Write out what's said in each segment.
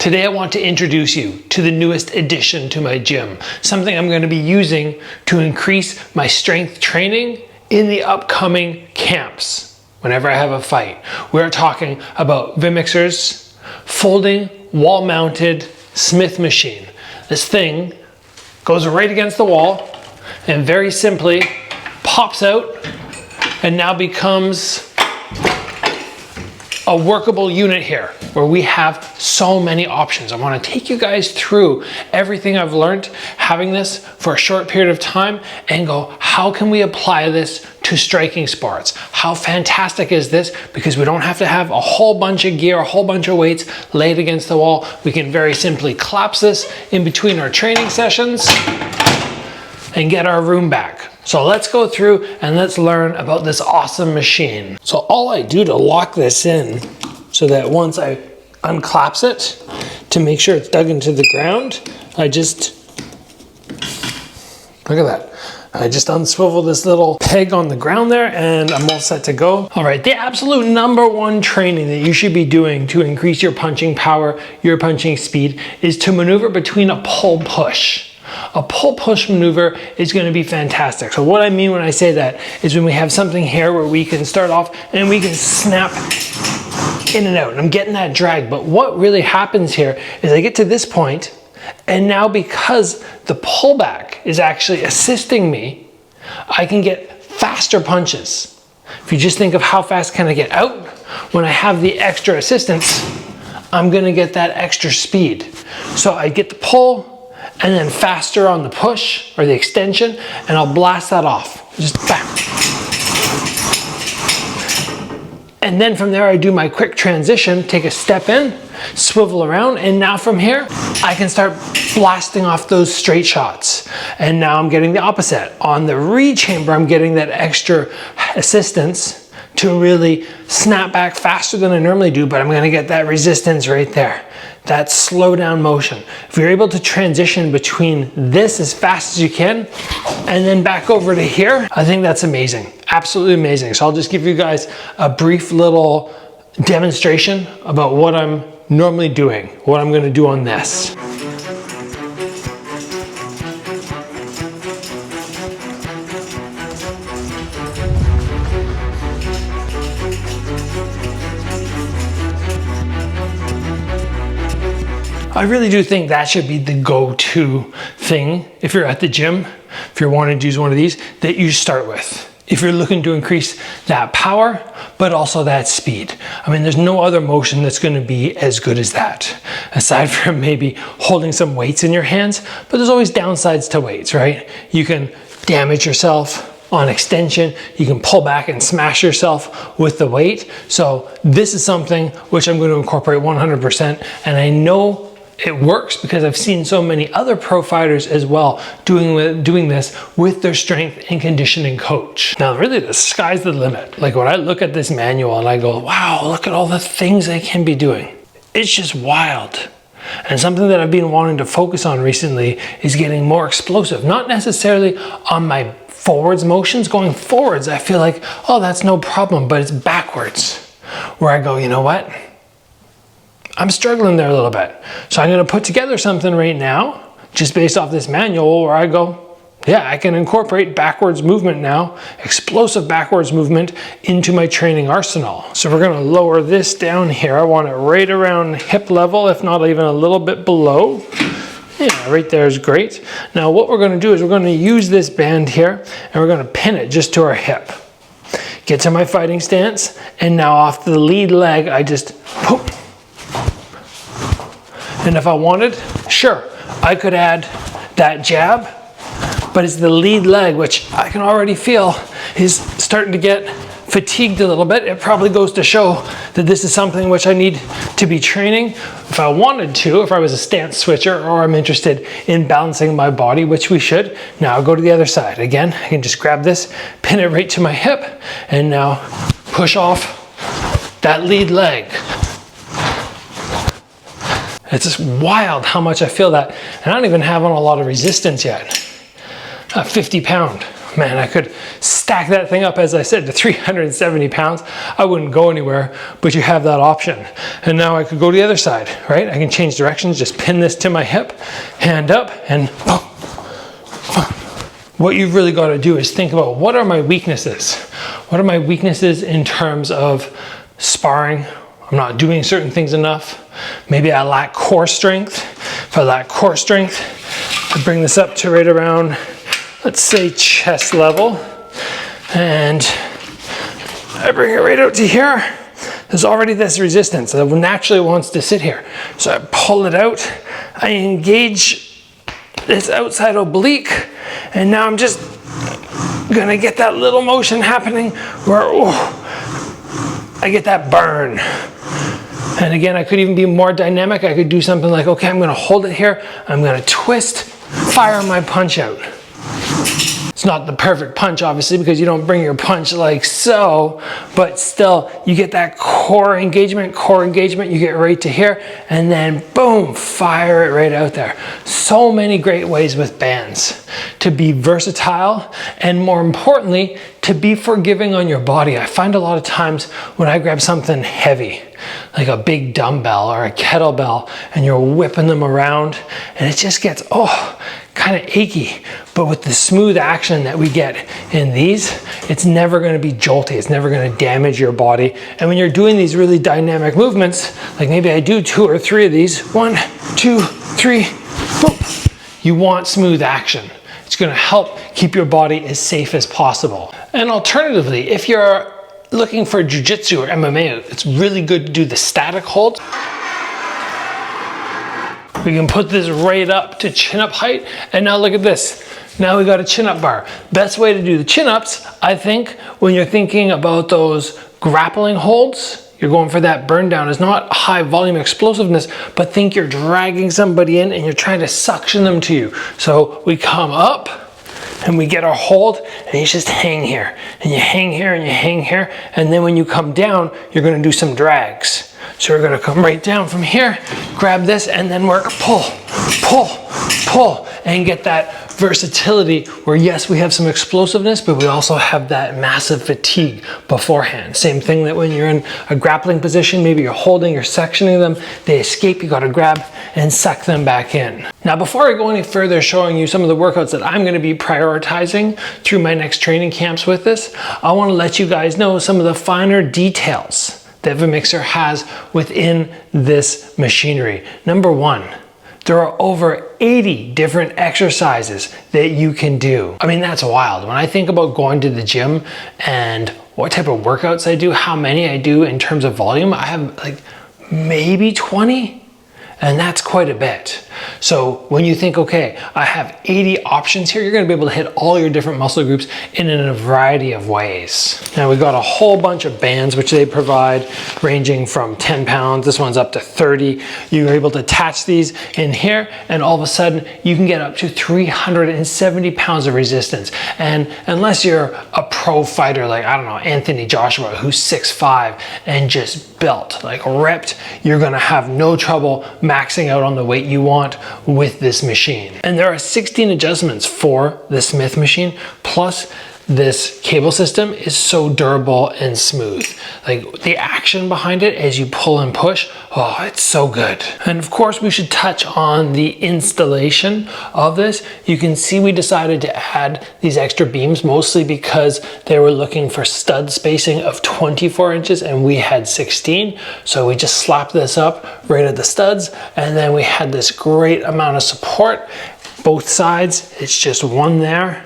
Today I want to introduce you to the newest addition to my gym, something I'm going to be using to increase my strength training in the upcoming camps. Whenever I have a fight, we're talking about Vimexcer's folding wall-mounted Smith machine. This thing goes right against the wall and very simply pops out and now becomes a workable unit here where we have so many options. I want to take you guys through everything I've learned having this for a short period of time and go, how can we apply this to striking sports? How fantastic is this? Because we don't have to have a whole bunch of gear, a whole bunch of weights laid against the wall. We can very simply collapse this in between our training sessions and get our room back. So let's go through and let's learn about this awesome machine. So all I do to lock this in so that once I unclaps it to make sure it's dug into the ground, I just, look at that. I just unswivel this little peg on the ground there and I'm all set to go. All right, the absolute #1 training that you should be doing to increase your punching power, your punching speed, is to maneuver between a pull-push. A pull-push maneuver is going to be fantastic. So what I mean when I say that is when we have something here where we can start off and we can snap in and out. And I'm getting that drag, but what really happens here is I get to this point, and now because the pullback is actually assisting me, I can get faster punches. If you just think of how fast can I get out, when I have the extra assistance, I'm going to get that extra speed. So I get the pull, and then faster on the push or the extension, and I'll blast that off. Just bam. And then from there I do my quick transition, take a step in, swivel around, and now from here I can start blasting off those straight shots. And now I'm getting the opposite. On the re-chamber I'm getting that extra assistance to really snap back faster than I normally do, but I'm gonna get that resistance right there. That slow down motion. If you're able to transition between this as fast as you can and then back over to here, I think that's amazing. Absolutely amazing. So I'll just give you guys a brief little demonstration about what I'm normally doing, what I'm gonna do on this. I really do think that should be the go-to thing if you're at the gym, if you're wanting to use one of these, that you start with. If you're looking to increase that power, but also that speed. I mean, there's no other motion that's gonna be as good as that, aside from maybe holding some weights in your hands, but there's always downsides to weights, right? You can damage yourself on extension, you can pull back and smash yourself with the weight. So this is something which I'm gonna incorporate 100%, and I know it works because I've seen so many other pro fighters as well doing this with their strength and conditioning coach. Now really the sky's the limit. Like when I look at this manual and I go, wow, look at all the things I can be doing. It's just wild. And something that I've been wanting to focus on recently is getting more explosive. Not necessarily on my forwards motions. Going forwards, I feel like, oh, that's no problem, but it's backwards. Where I go, you know what? I'm struggling there a little bit. So I'm gonna put together something right now, just based off this manual, where I go, yeah, I can incorporate backwards movement now, explosive backwards movement into my training arsenal. So we're gonna lower this down here. I want it right around hip level, if not even a little bit below. Yeah, right there is great. Now what we're gonna do is we're gonna use this band here and we're gonna pin it just to our hip. Get to my fighting stance, and now off the lead leg, I just, whoop. And if I wanted, sure, I could add that jab, but it's the lead leg, which I can already feel is starting to get fatigued a little bit. It probably goes to show that this is something which I need to be training if I wanted to, if I was a stance switcher or I'm interested in balancing my body, which we should. Now I'll go to the other side. Again, I can just grab this, pin it right to my hip, and now push off that lead leg. It's just wild how much I feel that. And I don't even have on a lot of resistance yet. 50 pound. man, I could stack that thing up, as I said, to 370 pounds. I wouldn't go anywhere, but you have that option. And now I could go to the other side, right? I can change directions, just pin this to my hip, hand up, and what you've really got to do is think about, what are my weaknesses? What are my weaknesses in terms of sparring? I'm not doing certain things enough. Maybe I lack core strength. If I lack core strength, I bring this up to right around, let's say, chest level, and I bring it right out to here. There's already this resistance that naturally wants to sit here. So I pull it out, I engage this outside oblique, and now I'm just gonna get that little motion happening where I get that burn. And again, I could even be more dynamic. I could do something like, okay, I'm gonna hold it here, I'm gonna twist, fire my punch out. It's not the perfect punch, obviously, because you don't bring your punch like so, but still, you get that core engagement, you get right to here, and then boom, fire it right out there. So many great ways with bands to be versatile, and more importantly, to be forgiving on your body. I find a lot of times when I grab something heavy, like a big dumbbell or a kettlebell, and you're whipping them around, and it just gets, kind of achy. But with the smooth action that we get in these, it's never going to be jolty. It's never going to damage your body. And when you're doing these really dynamic movements, like maybe I do 2 or 3 of these, 1, 2, 3, boom. You want smooth action. It's going to help keep your body as safe as possible. And alternatively, if you're looking for jiu-jitsu or MMA, it's really good to do the static hold. We can put this right up to chin-up height, and now look at this. Now we got a chin-up bar. Best way to do the chin-ups, I think, when you're thinking about those grappling holds, you're going for that burn down, is not high volume explosiveness, but think you're dragging somebody in and you're trying to suction them to you. So we come up, and we get our hold, and you just hang here, and you hang here, and you hang here, and then when you come down, you're gonna do some drags. So we're gonna come right down from here, grab this, and then work pull, pull, pull, and get that versatility where, yes, we have some explosiveness, but we also have that massive fatigue beforehand. Same thing that when you're in a grappling position, maybe you're holding, you're sectioning them, they escape, you gotta grab and suck them back in. Now, before I go any further showing you some of the workouts that I'm gonna be prioritizing through my next training camps with this, I wanna let you guys know some of the finer details that Vimexciter has within this machinery. Number one, there are over 80 different exercises that you can do. I mean, that's wild. When I think about going to the gym and what type of workouts I do, how many I do in terms of volume, I have like maybe 20. And that's quite a bit. So when you think, okay, I have 80 options here, you're gonna be able to hit all your different muscle groups in a variety of ways. Now we got a whole bunch of bands which they provide, ranging from 10 pounds, this one's up to 30. You're able to attach these in here, and all of a sudden you can get up to 370 pounds of resistance. And unless you're a pro fighter like, I don't know, Anthony Joshua, who's 6'5" and just built, like ripped, you're gonna have no trouble maxing out on the weight you want with this machine. And there are 16 adjustments for the Smith machine, plus this cable system is so durable and smooth. Like the action behind it as you pull and push, oh, it's so good. And of course we should touch on the installation of this. You can see we decided to add these extra beams mostly because they were looking for stud spacing of 24 inches and we had 16. So we just slapped this up right at the studs, and then we had this great amount of support. Both sides, it's just one there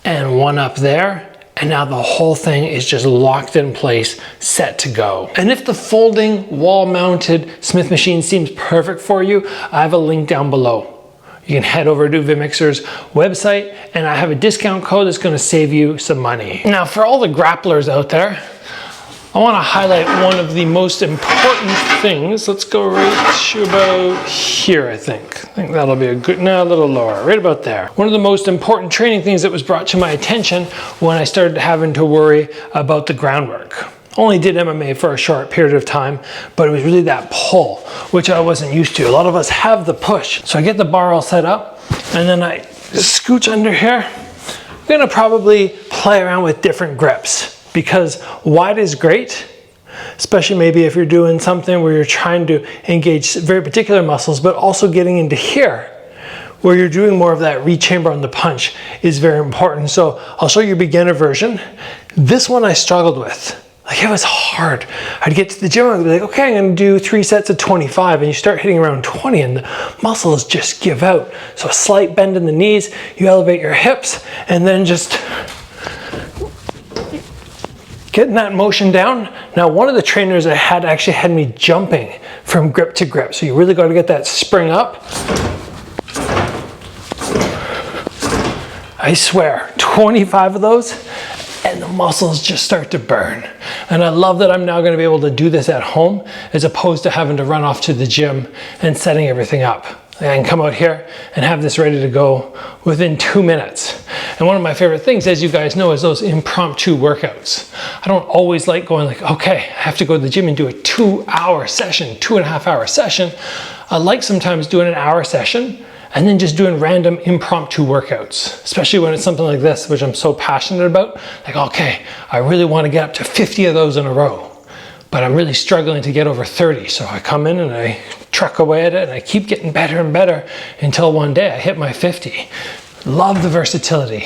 and one up there, and now the whole thing is just locked in place, set to go. And if the folding wall-mounted Smith machine seems perfect for you, I have a link down below. You can head over to Vimexciter's website, and I have a discount code that's gonna save you some money. Now, for all the grapplers out there, I want to highlight one of the most important things. Let's go right to about here, I think. I think that'll be a good, no, a little lower, right about there. One of the most important training things that was brought to my attention when I started having to worry about the groundwork. Only did MMA for a short period of time, but it was really that pull, which I wasn't used to. A lot of us have the push. So I get the bar all set up, and then I scooch under here, gonna probably play around with different grips, because wide is great, especially maybe if you're doing something where you're trying to engage very particular muscles, but also getting into here, where you're doing more of that rechamber on the punch is very important. So I'll show you a beginner version. This one I struggled with. Like, it was hard. I'd get to the gym, I'd be like, okay, I'm gonna do 3 sets of 25, and you start hitting around 20 and the muscles just give out. So a slight bend in the knees, you elevate your hips, and then just getting that motion down. Now, one of the trainers I had actually had me jumping from grip to grip. So you really gotta get that spring up. I swear, 25 of those, and the muscles just start to burn. And I love that I'm now gonna be able to do this at home, as opposed to having to run off to the gym and setting everything up. I can come out here and have this ready to go within 2 minutes. And one of my favorite things, as you guys know, is those impromptu workouts. I don't always like going like, okay, I have to go to the gym and do a 2-hour session, 2.5-hour session. I like sometimes doing an hour session and then just doing random impromptu workouts, especially when it's something like this, which I'm so passionate about. Like, okay, I really want to get up to 50 of those in a row, but I'm really struggling to get over 30. So I come in and I truck away at it, and I keep getting better and better until one day I hit my 50. Love the versatility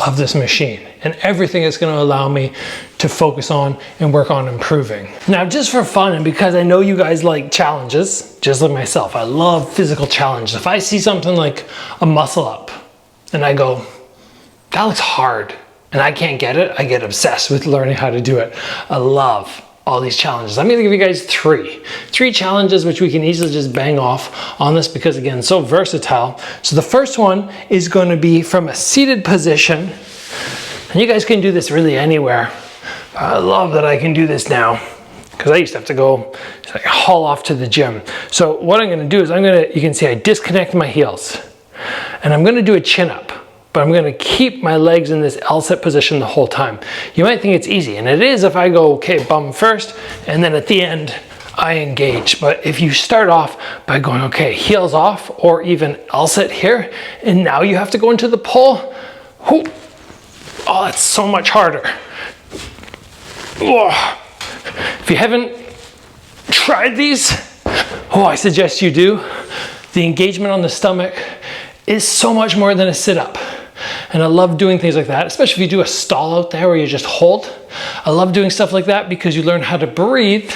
of this machine and everything it's going to allow me to focus on and work on improving. Now, just for fun, and because I know you guys like challenges, just like myself, I love physical challenges. If I see something like a muscle up and I go, that looks hard, and I can't get it, I get obsessed with learning how to do it. I love all these challenges. I'm gonna give you guys three challenges which we can easily just bang off on this, because again, so versatile. So the first one is going to be from a seated position, and you guys can do this really anywhere. I love that I can do this now, because I used to have to go like haul off to the gym. So what I'm going to do is you can see I disconnect my heels, and I'm going to do a chin up, but I'm going to keep my legs in this L-sit position the whole time. You might think it's easy, and it is if I go, okay, bum first, and then at the end I engage. But if you start off by going, okay, heels off, or even L-sit here, and now you have to go into the pull, oh, that's so much harder. Oh. If you haven't tried these, I suggest you do. The engagement on the stomach is so much more than a sit-up. And I love doing things like that, especially if you do a stall out there where you just hold. I love doing stuff like that because you learn how to breathe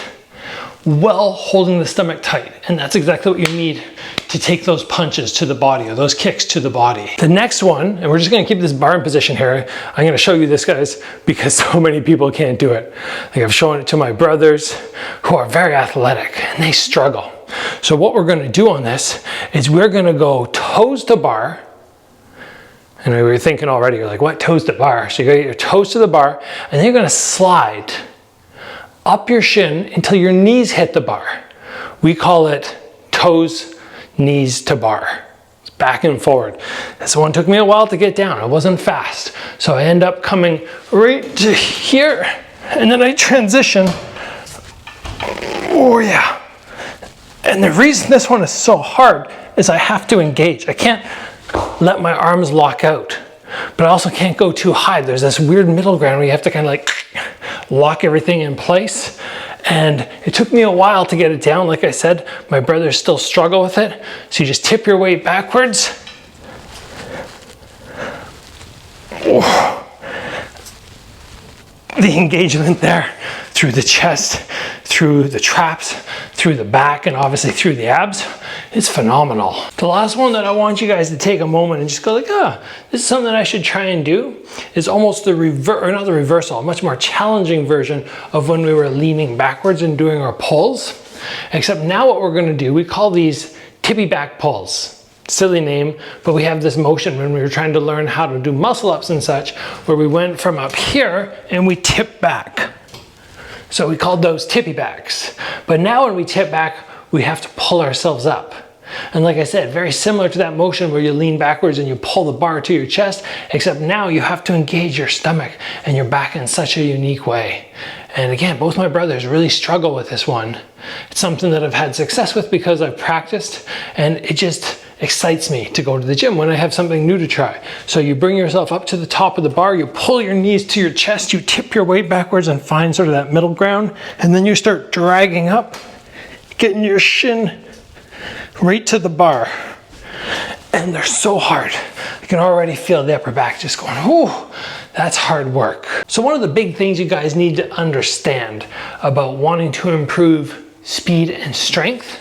while holding the stomach tight. And that's exactly what you need to take those punches to the body, or those kicks to the body. The next one, and we're just gonna keep this bar in position here. I'm gonna show you this, guys, because so many people can't do it. Like, I've shown it to my brothers who are very athletic and they struggle. So what we're gonna do on this is we're gonna go toes to bar. And we were thinking already, you're like, what, toes to bar? So you're gonna get your toes to the bar, and then you're gonna slide up your shin until your knees hit the bar. We call it toes, knees to bar. It's back and forward. This one took me a while to get down. It wasn't fast. So I end up coming right to here, and then I transition. Oh yeah. And the reason this one is so hard is I have to engage. I can't let my arms lock out, but I also can't go too high. There's this weird middle ground where you have to kind of like lock everything in place. And it took me a while to get it down. Like I said, my brothers still struggle with it. So you just tip your weight backwards. Oh. The engagement there through the chest, through the traps, through the back, and obviously through the abs, is phenomenal. The last one that I want you guys to take a moment and just go like, this is something I should try and do, is almost the reversal, a much more challenging version of when we were leaning backwards and doing our pulls. Except now what we're gonna do, we call these tippy back pulls. Silly name, but we have this motion when we were trying to learn how to do muscle ups and such, where we went from up here and we tip back. So we called those tippy backs. But now when we tip back, we have to pull ourselves up. And like I said, very similar to that motion where you lean backwards and you pull the bar to your chest, except now you have to engage your stomach and your back in such a unique way. And again, both my brothers really struggle with this one. It's something that I've had success with because I've practiced, and it excites me to go to the gym when I have something new to try. So you bring yourself up to the top of the bar, you pull your knees to your chest, you tip your weight backwards and find sort of that middle ground, and then you start dragging up, getting your shin right to the bar. And they're so hard. I can already feel the upper back just going, whew, that's hard work. So one of the big things you guys need to understand about wanting to improve speed and strength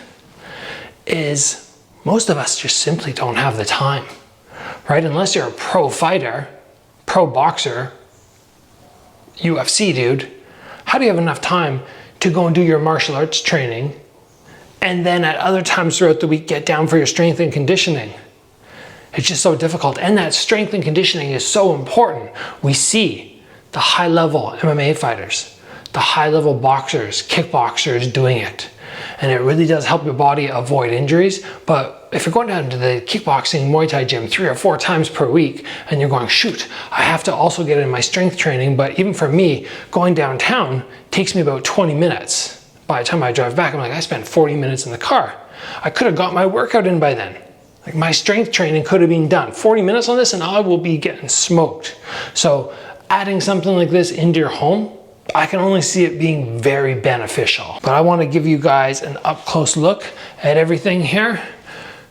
is most of us just simply don't have the time, right? Unless you're a pro fighter, pro boxer, UFC dude, how do you have enough time to go and do your martial arts training and then at other times throughout the week get down for your strength and conditioning? It's just so difficult. And that strength and conditioning is so important. We see the high level MMA fighters, the high level boxers, kickboxers doing it. And it really does help your body avoid injuries. But if you're going down to the kickboxing, Muay Thai gym 3 or 4 times per week, and you're going, shoot, I have to also get in my strength training. But even for me, going downtown takes me about 20 minutes. By the time I drive back, I'm like, I spent 40 minutes in the car. I could have got my workout in by then. Like my strength training could have been done. 40 minutes on this and I will be getting smoked. So adding something like this into your home, I can only see it being very beneficial. But I want to give you guys an up close look at everything here.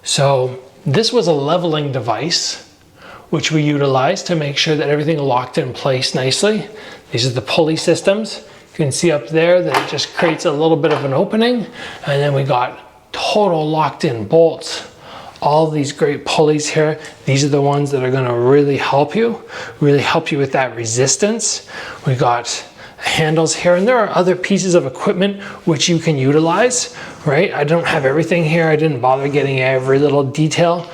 So this was a leveling device, which we utilized to make sure that everything locked in place nicely. These are the pulley systems. You can see up there that it just creates a little bit of an opening. And then we got total locked in bolts. All these great pulleys here. These are the ones that are gonna really help you with that resistance. We got handles here, and there are other pieces of equipment which you can utilize, right? I don't have everything here. I didn't bother getting every little detail.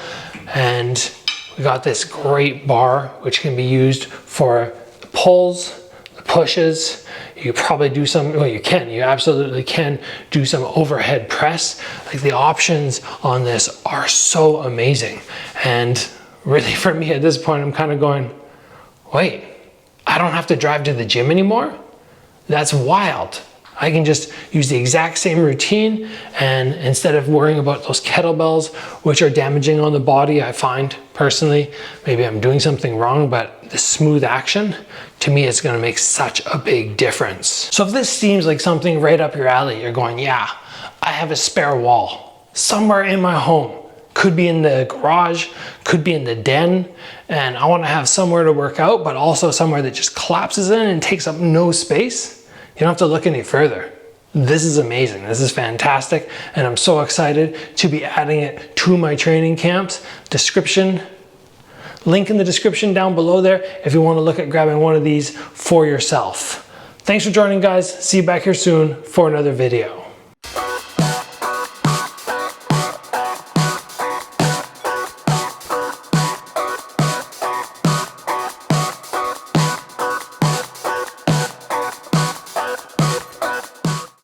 And we got this great bar, which can be used for the pulls, the pushes. You probably do some, well, you absolutely can do some overhead press. Like the options on this are so amazing. And really for me at this point, I'm kind of going, wait, I don't have to drive to the gym anymore? That's wild. I can just use the exact same routine, and instead of worrying about those kettlebells, which are damaging on the body, I find personally, maybe I'm doing something wrong, but the smooth action, to me, it's gonna make such a big difference. So if this seems like something right up your alley, you're going, yeah, I have a spare wall somewhere in my home. Could be in the garage, could be in the den, and I wanna have somewhere to work out, but also somewhere that just collapses in and takes up no space. You don't have to look any further. This is amazing. This is fantastic. And I'm so excited to be adding it to my training camps. Link in the description down below there if you want to look at grabbing one of these for yourself. Thanks for joining, guys. See you back here soon for another video.